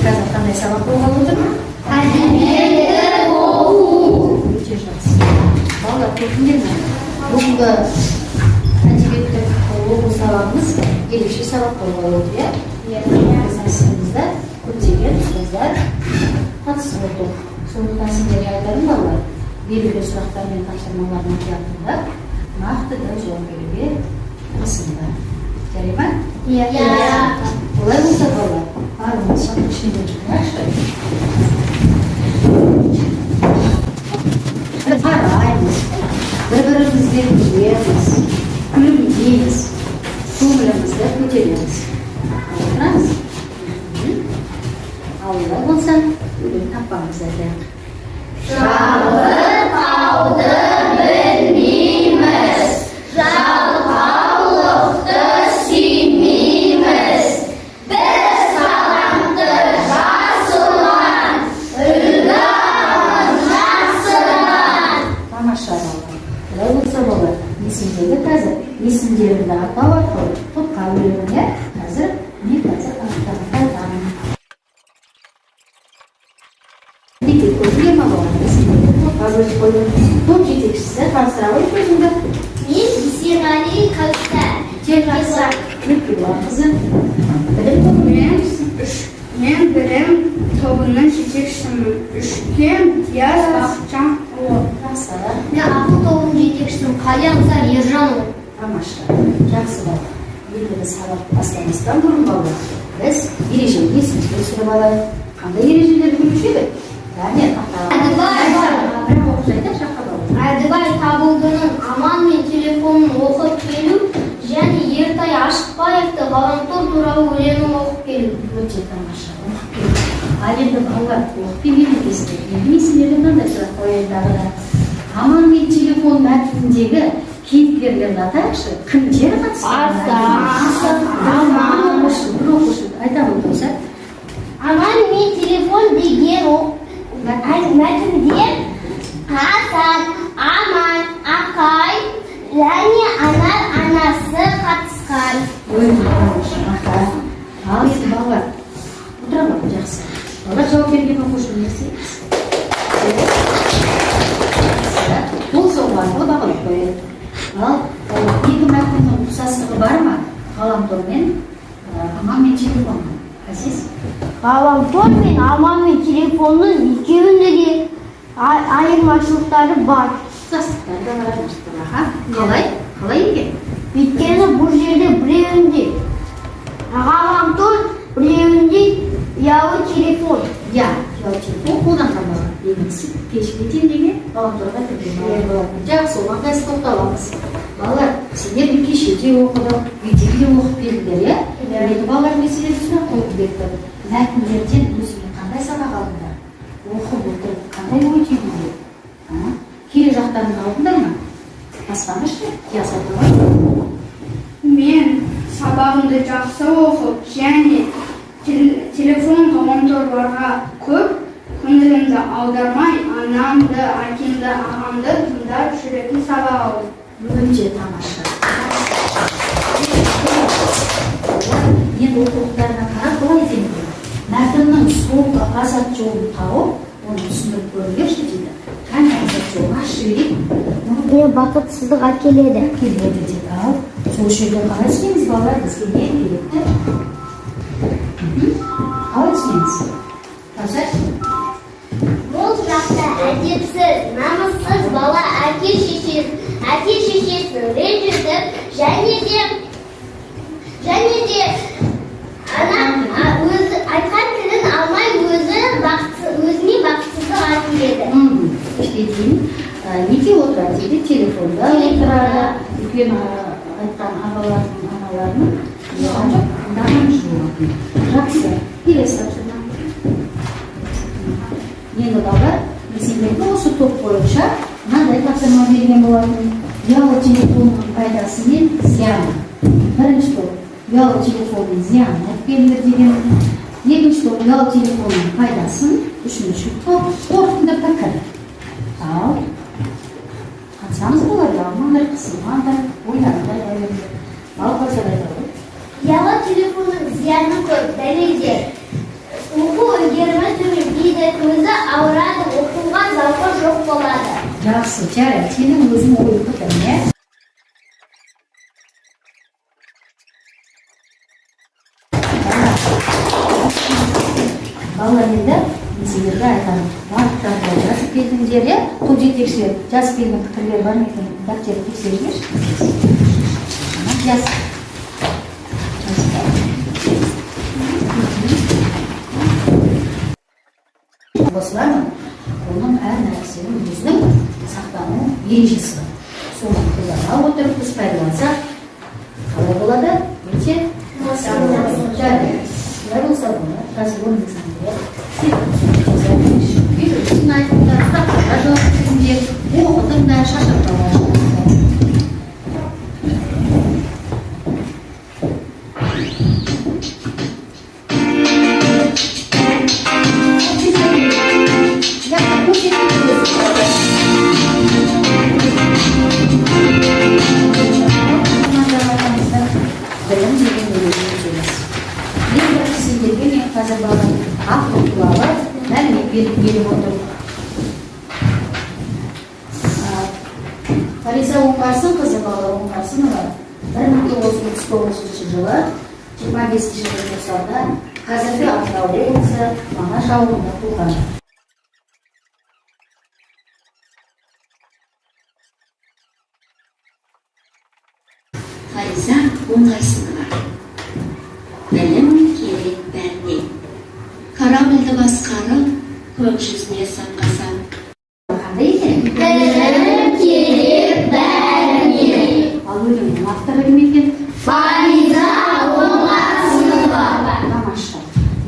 қазір қандай сабақ болғалы отыр? Әдебиетті оқу. Өте жақсы. Балалар көрдіңдер ме? Бүгінгі әдебиетті оқу сабағымыз ерекше сабақ болғалы отыр, иә? Біздің сыныбымызда көптеген ұстаздар қатысып отыр. Сондықтан сіздерге айтарым балалар, белгілі сұрақтар мен тапсырмалардың кітабында нақты да жауап беруге тырысыңдар. Жарай ма? Иә. Олай болса балалар, барлығымыз шаттық ішінде тұрайықшы. Қараймыз, бір-бірімізге күлеміз, күлімдейміз, көңілімізді көтереміз. Отырамыз? Ал олай болса, өлең таппамыз айтайық. Жалғауды білмейміз, жалғаулықты сүймейміз. Біз сағанды жасылан, үлгі алын жақсыдан. Тамаша балалар. Олай болса балалар, есімдегі қазір есімдерімді атау арқылы топқа бөлемін, иә? Қазір мен аттарымды айтамын. Неге көрдіңдер ме балалар? Есімдерді топқа бөліп қойдым. Топ жетекшісі таныстыра қойып өзіңді. Мен Бисерғали Кәусар. Жақсы. Нүкте қызы. Білім тобы. Мен білім тобының жетекшісімін. Үшкен Диас Бақытжан ұлы. Жақсы. Мен ақыл тобының жетекшісімін. Қалиямзар Ержанұлы. Тамаша. Жақсы балалар. Енді біз сабақ бастамастан бұрын балалар, біз ережені есімізге түсіріп алайық. Қандай ережелерді білуші едік? Яғни Әдібай Табылдының Аман мен телефонын оқып келу және Ертай Ашықбаевты ғаламтор туралы өлеңін оқып келу. Өте тамаша. Оқып келу. Ал енді балалар оқып келген кезде енді есімдерге мынандай сұрақ қояйын тағы да. Аман мен телефон мәтініндегі кейіпкерлерді атайықшы. Кімдер қатысқан? Бір оқушы айтамын болса. Аман мен телефон деген мәтінде Асан, Аман, Ақай және Анар анасы қатысқан. Өте тамаша. Ал енді балалар отыра ма? Жақсы. Балалар жауап берген оқушы не істейміз? Бұл соңғы арқылы бағалап қояды. Ал екі мәтіннің ұқсастығы бар ма? Ғаламтор мен Аман мен телефон. Әзиз? Ғаламтор мен Аман мен телефонның екеуінде де айырмашылықтары бар. Ұқсастықтар да бар. Қалай? Қалай екен? Өйткені бұл жерде біреуінде ғаламтор, біреуінде ұялы телефон. Иә, ұялы телефон қолданған балалар. Екіншісі пешке телефон ғаламторға кірген. Жақсы, оған қазір тоқталамыз. Балалар, сендер кешеде оқыдық, үйде де оқып бердіңдер, иә? Енді балалар мәселені сұрақ қойып берді. Мәтіндерден өзіңе қандай сабақ алдыңдар? Оқып отырып, қандай ой түйдіңдер? Келе жақтарын алдыңдар ма? Басқанышы, Диас айтып. Мен сабағымды жақсы оқып және телефон ғаламторларға көп көңілімді аудармай, анамды, әкемді, ағамды тыңдап жүретін сабақ алдым. Өте тамаша. Енді оқулықтарына қарап былай деймін. Мәтіннің соңғы азат жолын тауып, оны түсіндіріп көріңдерші дейді. Қандай азат жолын ашып жіберейік. Мен бақытсыздық әкеледі. Келеді дейді. Ал сол жерде қалай түсінеміз балалар? Бізге не керекті? Қалай түсінеміз? Қазір? Бұл жақта әдепсіз, намыссыз бала әке шешесін ренжітіп және де өзі айтқан тілін алмай өзіне бақытсыздық әкеледі. İşte дейін, неге отырады дейді, телефонда отырады, үлкен айтқан аналарының тыңдаған жуатын. Жақсы, келесі тапсырма. Енді балалар, сендерге осы топ бойынша мынандай тапсырма берген болатын. Ұялы телефонның пайдасы мен зияны. Бірінші топ, ұялы телефонның зиянын айтып беріңдер деген. Екінші топ, ұялы телефонның пайдасын. Үшінші топ, қорытынды пікір. Ал, қатысамыз болады, алмандар, қысылмандар, ойландар, әйелдер. Ал, қойса да айтады. Ұялы телефонның зияны көп, дәлелдер. Оқу үлгерімі төмен, кейде көзі ауырады, оқуға зауқы жоқ болады. Жақсы, жарайды. Сенің өзің ой пікіріңе. Балалар енді мен сендерге айтамын. Барлықтарыңдар жазып келдіңдер, иә? Топ жетекшілер жазып келген пікірлер бар ма екен? Дәптерді тексеріңдерші. Жаз. Осылай оның әр нәрсенің өзінің сақтану ережесі бар. Соны қолдана отырып біз пайдалансақ, қалай болады? Өте жарайды. Солай болса болады. Қазір оның сәндер, үйретсін айтыңдар, сұрақтарға жауап беріңдер, оқытыңдар, шашақтауға білім деген өзіміз емес. Ең бірінші сендерге мен қазір бағым ақыл туралы мәлімет беріп отырмын. Фариза Оңғарсынқызы бала Оңғарсынова 1939 жылы 25 желтоқсанда қазіргі Атырау облысы Мағаш ауылында туған. Фариза Оңғарсынова. Білім керек бәріне. Корабльді басқарып, көк жүзіне самғасам. Қандай екен? Білім керек бәріне. Ал өлеңнің авторы кім екен? Фариза Оңғарсынова. Тамаша.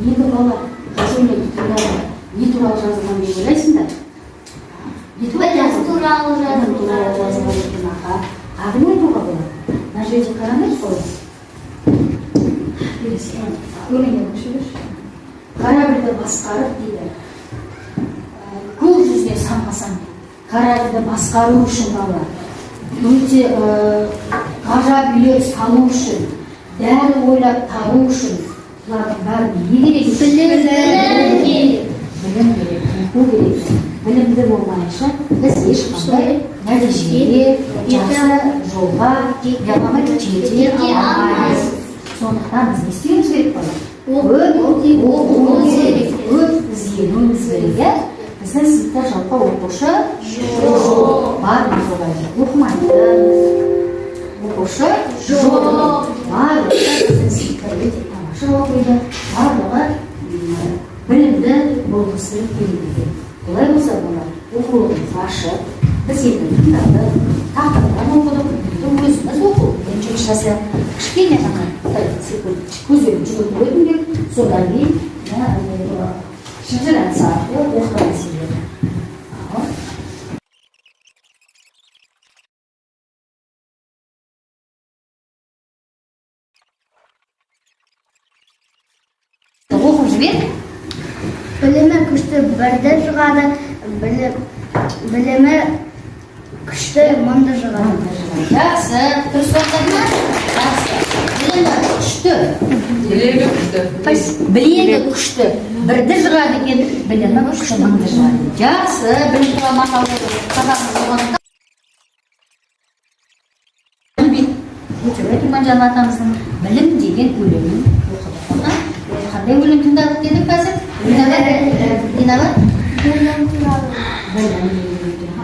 Енді бала жаз өлеңді тыңдады. Не туралы жазылған деп ойлайсыңдар? Білім туралы жазылған екен аға. Ағы не айтуға болады? Мына жерде қараңыз ғой. Өлеңге көшіріңіз. Корабльді басқарып дейді. Көк жүзіне самғасам. Корабльді басқару үшін бала. Өте ғажап үйлер салу үшін, дәрі ойлап табу үшін, бұлардың бәріне не керек? Білім Білім керек, оқу керек. Білімді болмайынша біз ешқандай нәтижеге, жақсы жолға жете алмаймыз. Сондықтан біз не істеуіміз керек бала? Көп оқуымыз керек, көп ізденуіміз керек. Біздің сыныпта жалпы оқушы жоқ. Барлығы солай оқымайды. Оқушы жоқ. Барлығы біздің сыныпта өте тамаша оқиды. Барлығы білімді болғысы келеді. Олай болса болар, оқулығымыз ашық, біз енді тыңдадық, тақырыптан оқыдық, өзіміз оқып, жұмыс жасап, кішкене ғана көздерін жүгіртіп өтіңдер, содан кейін шынжыран сағаты оқыған себебі. Оқып жібер. Білімі күшті бірді жығады, білімі күшті мыңды жығады. Жақсы, дұрыс айтады ма? Жақсы. Білімі күшті. Білегі күшті. Бірді жығады екен, білімі күшті мыңды жығады. Жақсы, білім туралы мақалды қазағымыз болғандықтан. Өте Иманжан атамыздың білім деген өлеңін оқыдық. Қандай өлең тыңдадық дедік қазір? Динала?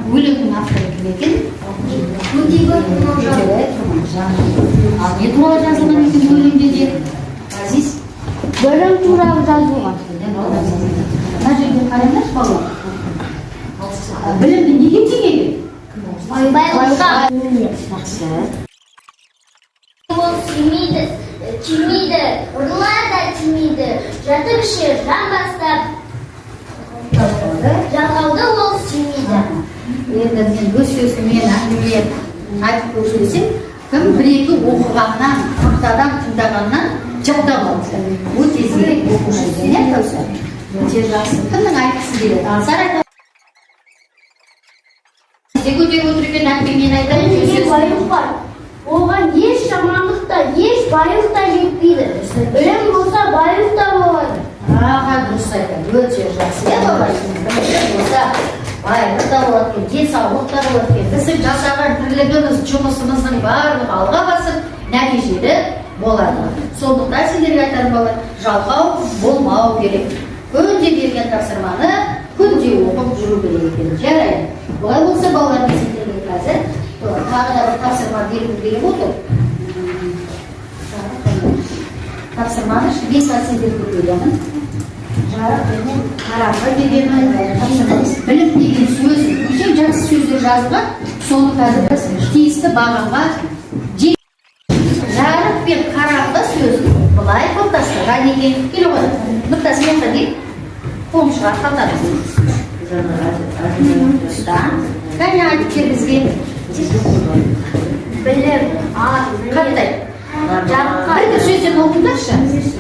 Өлеңнің авторы кім екен? Тұрманжан. Ал не туралы жазылған екен өлеңде де? Ғазиз? Білім туралы жазылған. Мына жерге қараңдаршы балалар. Білімді неге теңейді? Байлыққа. Жақсы. Ол тимейді, ұрылар да тимейді, жатып ішер жан бастап, жалғауды ол сүймейді. Енді мен өз сөзіммен әңгіме айтып көрсетсем, кім бір-екі оқығаннан, мақтадан, тыңдағаннан жаттап алды. Өте зерек оқушы екен, иә Кәусар? Өте жақсы. Кімнің айтқысы келеді? Ансар айтады. Сізде көтеріп отыр екен, әңгімемен айтайын. Байлық бар. Оған еш жамандық та, еш байлық та жетпейді. Білім болса байлық та болады. Аға, оқта болады екен. Біздің жасаған тірлігіміз, жұмысымыздың барлығы алға басып, нәтижелі болады. Сондықтан сендерге айтарым балалар, жалқау болмау керек. Күнде берген тапсырманы күнде оқып жүру керек екен. Жарайды. Бұлай болса балалар сендерге қазір тағы да бір тапсырма беріп керек отыр. Тапсырманы мен сендерге беремін. Жарық және қарапы дегенмін. Білім деген сөз, неше жақсы сөздер жазылған, соны қазір біз тиісті бағанға жарық пен қарапы сөзін былай топтастырған екен. Келе ғой, нұқтасы мені дейін, қолым шығар қалтады. Кәне айтып кел бізге. Білім, Қандай? жарыққа, Бір сөзден оқыңдаршы.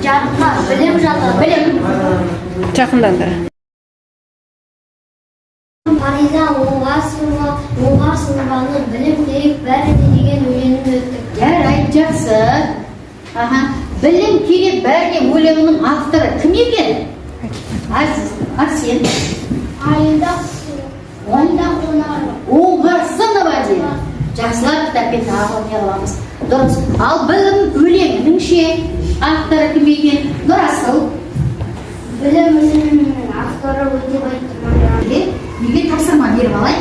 жарыққа, білім жатыр. Білім. Жақынданды. Фариза Оңғарсынованың білім керек бәріне деген өлеңін өттік. Жарайды, жақсы. Білім керек бәріне өлеңінің авторы кім екен? Арсен. Айында қонар. Оңғарсынова дейді. Жақсылап кітаппен тағы не аламыз. Дұрыс. Ал білім өлеңінің ше авторы кім екен? Нұрасыл. Білім өлеңінің авторы өте байтұрман. Неге тапсырма беріп алайын?